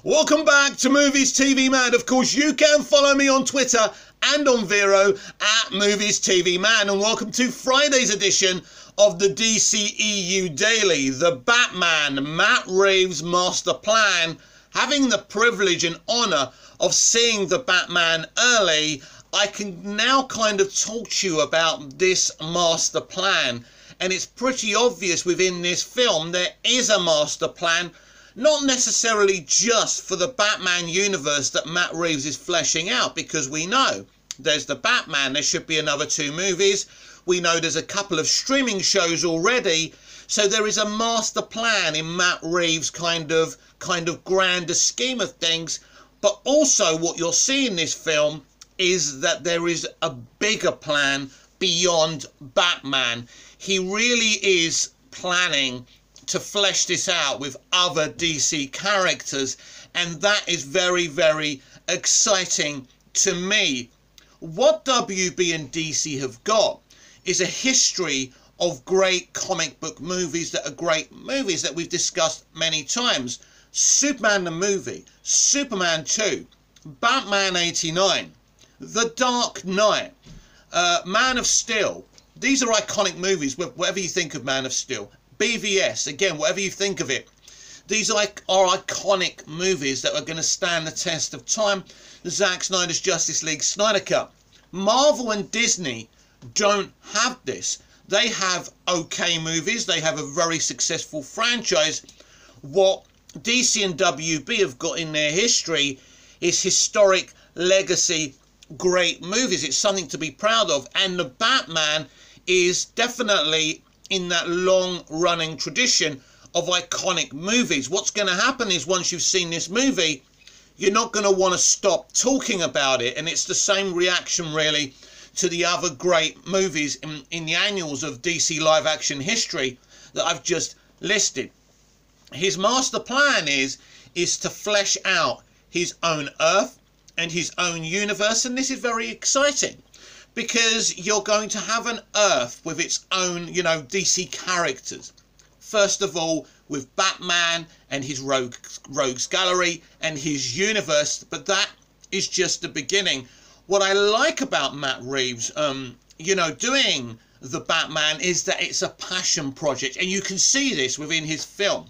Welcome back to Movies TV Man. Of course, you can follow me on Twitter and on Vero at Movies TV Man. And welcome to Friday's edition of the DCEU Daily, the Batman, Matt Reeves' master plan. Having the privilege and honour of seeing the Batman early, I can now kind of talk to you about this master plan. And it's pretty obvious within this film there is a master plan, not necessarily just for the Batman universe that Matt Reeves is fleshing out, because we know there's the Batman, there should be another 2 movies. We know there's a couple of streaming shows already. So there is a master plan in Matt Reeves' kind of grander scheme of things. But also what you'll see in this film is that there is a bigger plan beyond Batman. He really is planning to flesh this out with other DC characters, and that is very, very exciting to me. What WB and DC have got is a history of great comic book movies that are great movies that we've discussed many times. Superman the movie, Superman 2, Batman 89, The Dark Knight, Man of Steel. These are iconic movies, whatever you think of Man of Steel. BVS, again, whatever you think of it. These are iconic movies that are going to stand the test of time. Zack Snyder's Justice League Snyder Cut. Marvel and Disney don't have this. They have okay movies. They have a very successful franchise. What DC and WB have got in their history is historic legacy, great movies. It's something to be proud of. And the Batman is definitely in that long-running tradition of iconic movies. What's going to happen is once you've seen this movie, you're not going to want to stop talking about it. And it's the same reaction, really, to the other great movies in the annals of DC live-action history that I've just listed. His master plan is to flesh out his own Earth and his own universe. And this is very exciting, because you're going to have an Earth with its own, DC characters. First of all, with Batman and his rogues gallery and his universe, but that is just the beginning. What I like about Matt Reeves, doing the Batman is that it's a passion project, and you can see this within his film.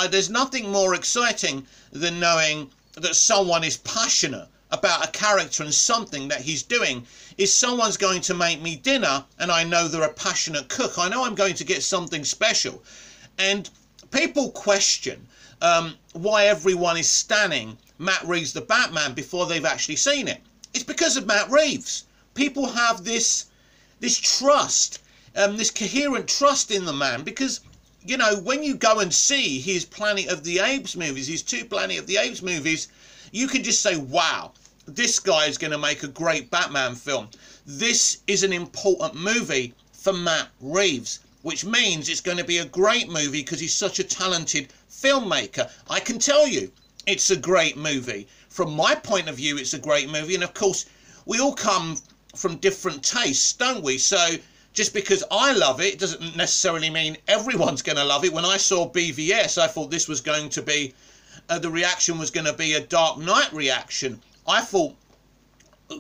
There's nothing more exciting than knowing that someone is passionate about a character and something that he's doing. Is someone's going to make me dinner and I know they're a passionate cook, I know I'm going to get something special. And people question why everyone is standing Matt Reeves the Batman before they've actually seen it. It's because of Matt Reeves. People have this trust, this coherent trust in the man, because when you go and see his Planet of the Apes movies, his 2 Planet of the Apes movies, you can just say, wow, this guy is going to make a great Batman film. This is an important movie for Matt Reeves, which means it's going to be a great movie because he's such a talented filmmaker. I can tell you it's a great movie. From my point of view, it's a great movie. And of course, we all come from different tastes, don't we? So just because I love it doesn't necessarily mean everyone's going to love it. When I saw BVS, I thought this was going to be, the reaction was going to be a Dark Knight reaction. I thought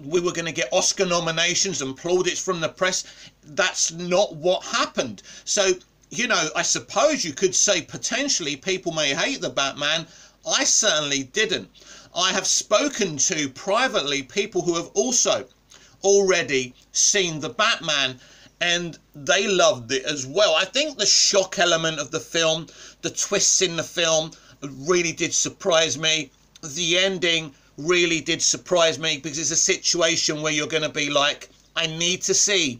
we were going to get Oscar nominations and plaudits from the press. That's not what happened. So, I suppose you could say potentially people may hate the Batman. I certainly didn't. I have spoken to privately people who have also already seen the Batman, and they loved it as well. I think the shock element of the film, the twists in the film, really did surprise me. The ending really did surprise me, because it's a situation where you're going to be like, I need to see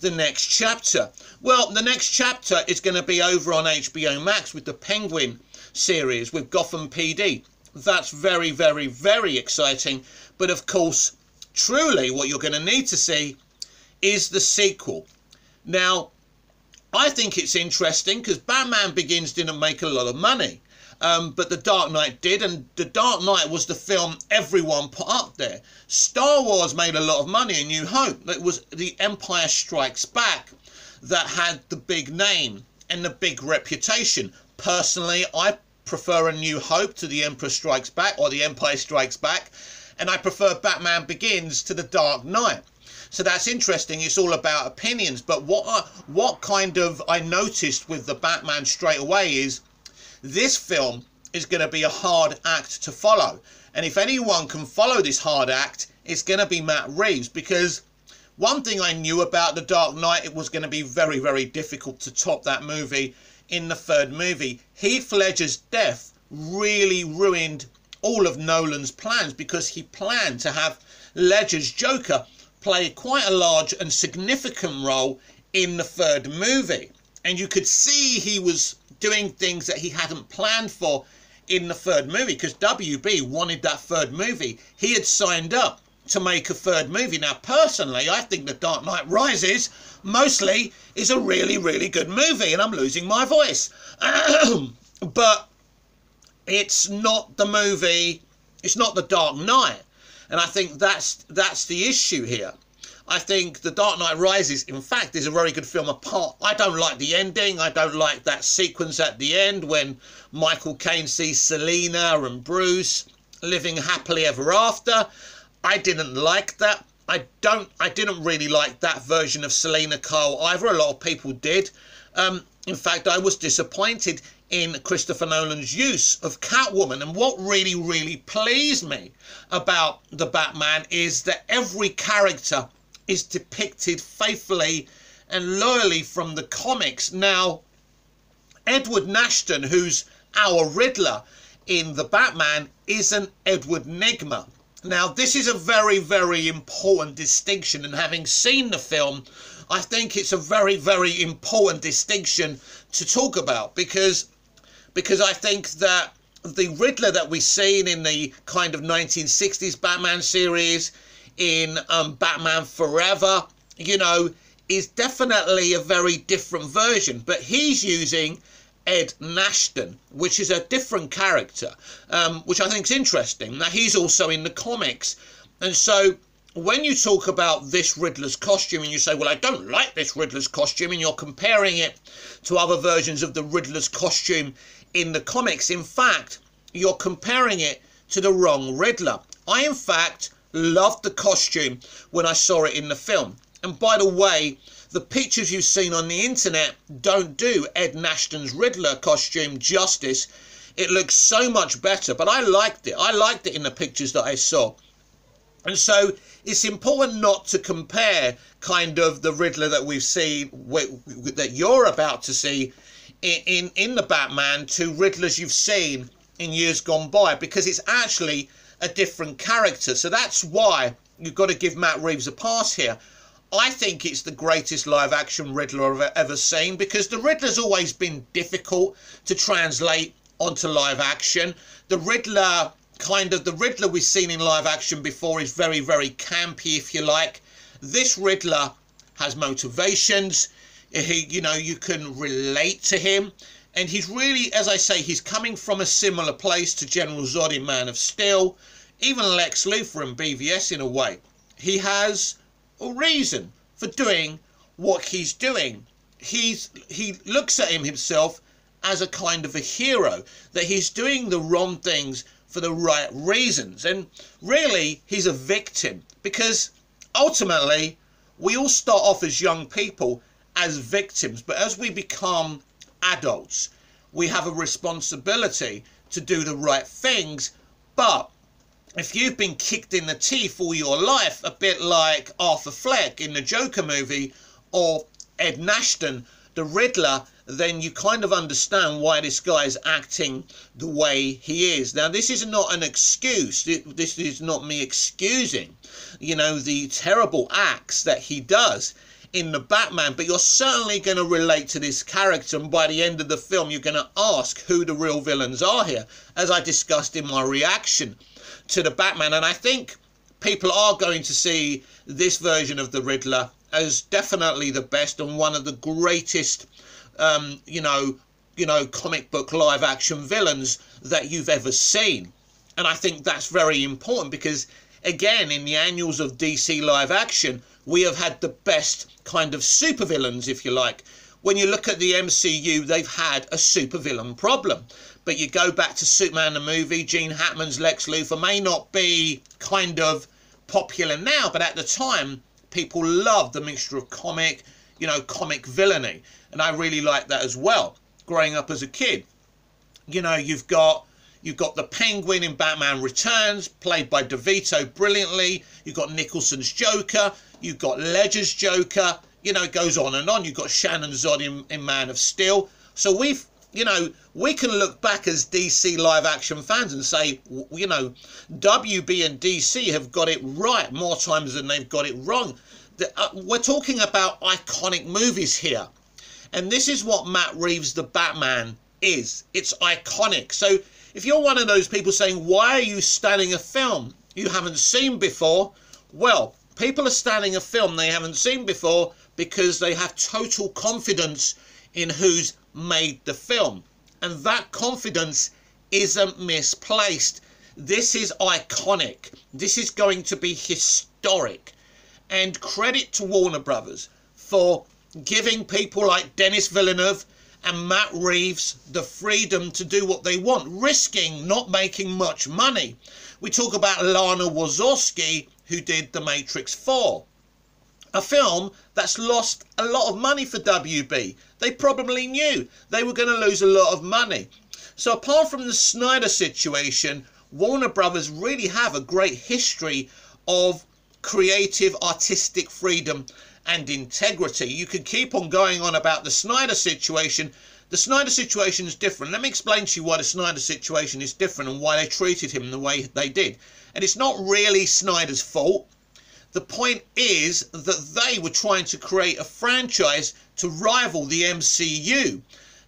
the next chapter. Well, the next chapter is going to be over on HBO Max with the Penguin series with Gotham PD. That's very, very, very exciting. But of course, truly what you're going to need to see is the sequel. Now, I think it's interesting because Batman Begins didn't make a lot of money. But The Dark Knight did, and The Dark Knight was the film everyone put up there. Star Wars made a lot of money in New Hope. It was The Empire Strikes Back that had the big name and the big reputation. Personally, I prefer A New Hope to The Emperor Strikes Back, or The Empire Strikes Back, and I prefer Batman Begins to The Dark Knight. So that's interesting. It's all about opinions. But what kind of I noticed with the Batman straight away is this film is going to be a hard act to follow. And if anyone can follow this hard act, it's going to be Matt Reeves, because one thing I knew about The Dark Knight, it was going to be very, very difficult to top that movie in the third movie. Heath Ledger's death really ruined all of Nolan's plans, because he planned to have Ledger's Joker play quite a large and significant role in the third movie. And you could see he was doing things that he hadn't planned for in the third movie, because WB wanted that third movie. He had signed up to make a third movie. Now, personally, I think The Dark Knight Rises mostly is a really, really good movie, and I'm losing my voice. But it's not the movie, it's not The Dark Knight. And I think that's the issue here. I think The Dark Knight Rises, in fact, is a very good film apart. I don't like the ending. I don't like that sequence at the end when Michael Caine sees Selina and Bruce living happily ever after. I didn't like that. I didn't really like that version of Selina Kyle either. A lot of people did. In fact, I was disappointed in Christopher Nolan's use of Catwoman. And what really, really pleased me about the Batman is that every character is depicted faithfully and loyally from the comics. Now, Edward Nashton, who's our Riddler in the Batman, is an Edward Nygma. Now, this is a very, very important distinction, and having seen the film, I think it's a very, very important distinction to talk about, because I think that the Riddler that we've seen in the kind of 1960s Batman series, in Batman Forever, you know, is definitely a very different version. But he's using Ed Nashton, which is a different character, which I think is interesting. Now, he's also in the comics. And so when you talk about this Riddler's costume and you say, well, I don't like this Riddler's costume, and you're comparing it to other versions of the Riddler's costume in the comics, in fact, you're comparing it to the wrong Riddler. I, in fact, loved the costume when I saw it in the film. And by the way, the pictures you've seen on the internet don't do Ed Nashton's Riddler costume justice. It looks so much better, but I liked it. I liked it in the pictures that I saw. And so it's important not to compare kind of the Riddler that we've seen, that you're about to see in the Batman, to Riddlers you've seen in years gone by, because it's actually a different character. So that's why you've got to give Matt Reeves a pass here. I think it's the greatest live action Riddler I've ever seen, because the Riddler's always been difficult to translate onto live action. The Riddler, the Riddler we've seen in live action before is very, very campy, if you like. This Riddler has motivations. You know, you can relate to him. And he's really, as I say, he's coming from a similar place to General Zod in Man of Steel, even Lex Luthor and BVS in a way. He has a reason for doing what he's doing. He looks at himself as a kind of a hero, that he's doing the wrong things for the right reasons. And really, he's a victim, because ultimately, we all start off as young people as victims, but as we become adults, we have a responsibility to do the right things. But if you've been kicked in the teeth all your life, a bit like Arthur Fleck in the Joker movie, or Ed Nashton, the Riddler, then you kind of understand why this guy is acting the way he is. Now, this is not an excuse. This is not me excusing, you know, the terrible acts that he does in the Batman, but you're certainly going to relate to this character, and by the end of the film you're going to ask who the real villains are here, as I discussed in my reaction to the Batman. And I think people are going to see this version of the Riddler as definitely the best and one of the greatest you know, comic book live action villains that you've ever seen. And I think that's very important, because again, in the annals of DC live action, we have had the best kind of supervillains, if you like. When you look at the MCU, they've had a supervillain problem. But you go back to Superman the movie, Gene Hackman's Lex Luthor may not be kind of popular now, but at the time, people loved the mixture of comic, you know, comic villainy. And I really liked that as well, growing up as a kid. You know, you've got the Penguin in Batman Returns, played by DeVito brilliantly. You've got Nicholson's Joker. You've got Ledger's Joker. You know, it goes on and on. You've got Shannon Zod in Man of Steel. So we've, you know, we can look back as DC live action fans and say, you know, WB and DC have got it right more times than they've got it wrong. We're talking about iconic movies here. And this is what Matt Reeves' The Batman is. It's iconic. So if you're one of those people saying, why are you standing a film you haven't seen before? Well, people are standing a film they haven't seen before because they have total confidence in who's made the film. And that confidence isn't misplaced. This is iconic. This is going to be historic. And credit to Warner Brothers for giving people like Denis Villeneuve and Matt Reeves the freedom to do what they want, risking not making much money. We talk about Lana Wachowski, who did The Matrix 4, a film that's lost a lot of money for WB. They probably knew they were going to lose a lot of money. So apart from the Snyder situation, Warner Brothers really have a great history of creative, artistic freedom and integrity. You could keep on going on about the Snyder situation. The Snyder situation is different. Let me explain to you why the Snyder situation is different and why they treated him the way they did. And it's not really Snyder's fault. The point is that they were trying to create a franchise to rival the MCU.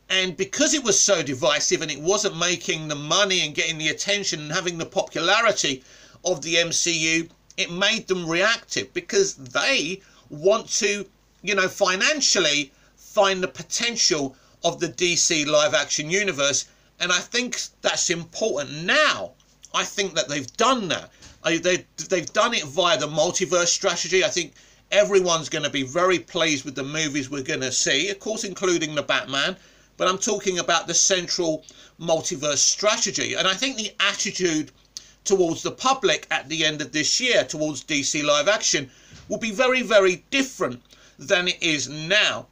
And because it was so divisive and it wasn't making the money and getting the attention and having the popularity of the MCU, it made them reactive because they want to, you know, financially find the potential of the DC live action universe. And I think that's important now. I think that they've done that. They've done it via the multiverse strategy. I think everyone's going to be very pleased with the movies we're going to see, of course, including the Batman. But I'm talking about the central multiverse strategy. And I think the attitude towards the public at the end of this year, towards DC live action, will be very, very different than it is now.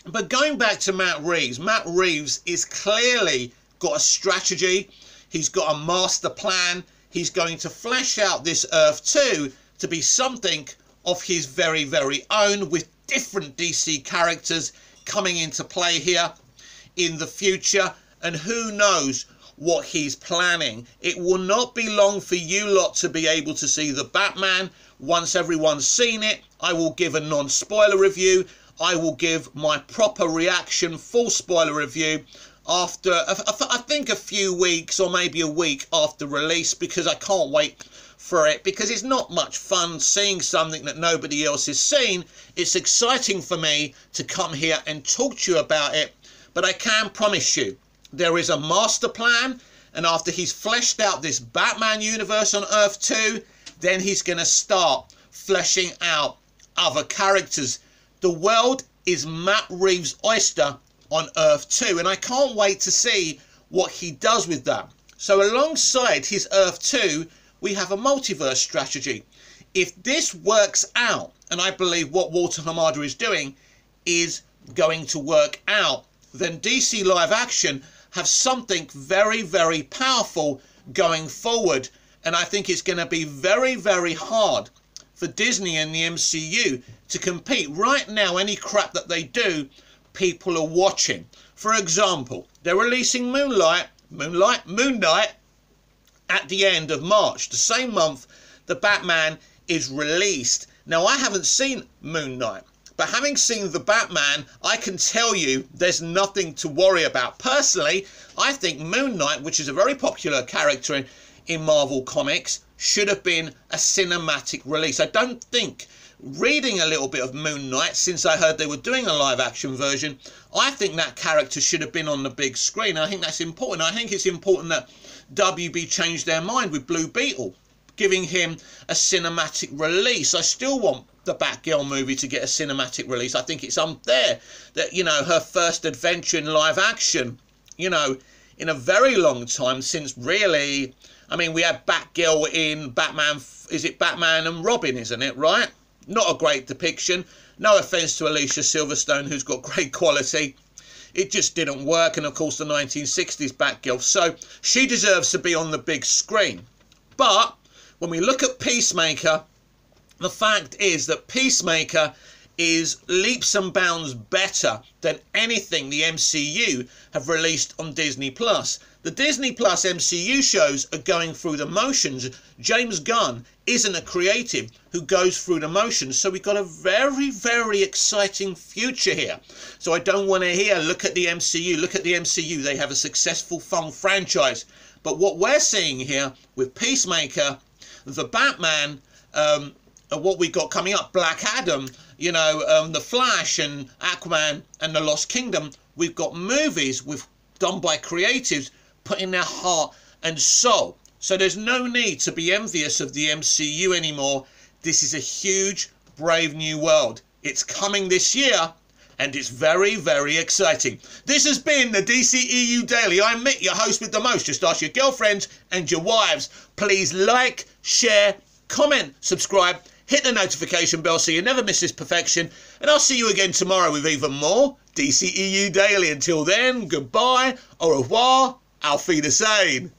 But going back to Matt Reeves is clearly got a strategy. He's got a master plan. He's going to flesh out this Earth 2 to be something of his very, very own, with different DC characters coming into play here in the future. And who knows what he's planning. It will not be long for you lot to be able to see the Batman. Once everyone's seen it, I will give a non-spoiler review. I will give my proper reaction, full spoiler review after, I think, a few weeks or maybe a week after release, because I can't wait for it, because it's not much fun seeing something that nobody else has seen. It's exciting for me to come here and talk to you about it, but I can promise you there is a master plan, and after he's fleshed out this Batman universe on Earth 2, then he's going to start fleshing out other characters. The world is Matt Reeves' oyster on Earth 2, and I can't wait to see what he does with that. So alongside his Earth 2, we have a multiverse strategy. If this works out, and I believe what Walter Hamada is doing is going to work out, then DC live action have something very, very powerful going forward. And I think it's going to be very, very hard for Disney and the MCU to compete. Right now, any crap that they do, people are watching. For example, they're releasing Moon Knight at the end of March, the same month the Batman is released. Now, I haven't seen Moon Knight, but having seen the Batman, I can tell you there's nothing to worry about. Personally, I think Moon Knight, which is a very popular character in Marvel Comics, should have been a cinematic release. I don't think, reading a little bit of Moon Knight, since I heard they were doing a live action version, I think that character should have been on the big screen. I think that's important. I think it's important that WB changed their mind with Blue Beetle, giving him a cinematic release. I still want the Batgirl movie to get a cinematic release. I think it's unfair that, you know, her first adventure in live action, you know, in a very long time, since really, I mean, we had Batgirl in Batman, is it Batman and Robin, isn't it, right? Not a great depiction. No offence to Alicia Silverstone, who's got great quality. It just didn't work, and of course the 1960s Batgirl. So she deserves to be on the big screen. But when we look at Peacemaker, the fact is that Peacemaker is leaps and bounds better than anything the MCU have released on Disney+. The Disney Plus MCU shows are going through the motions. James Gunn isn't a creative who goes through the motions, so we've got a very, very exciting future here. So I don't want to hear, look at the MCU, look at the MCU, they have a successful fun franchise. But what we're seeing here with Peacemaker, the Batman, what we got coming up, Black Adam, you know, The Flash and Aquaman and The Lost Kingdom, we've got movies done by creatives putting their heart and soul. So there's no need to be envious of the MCU anymore. This is a huge, brave new world. It's coming this year, and it's very, very exciting. This has been the DCEU Daily. I'm Mick, your host with the most. Just ask your girlfriends and your wives. Please like, share, comment, subscribe, hit the notification bell so you never miss this perfection. And I'll see you again tomorrow with even more DCEU Daily. Until then, goodbye, au revoir, auf Wiedersehen.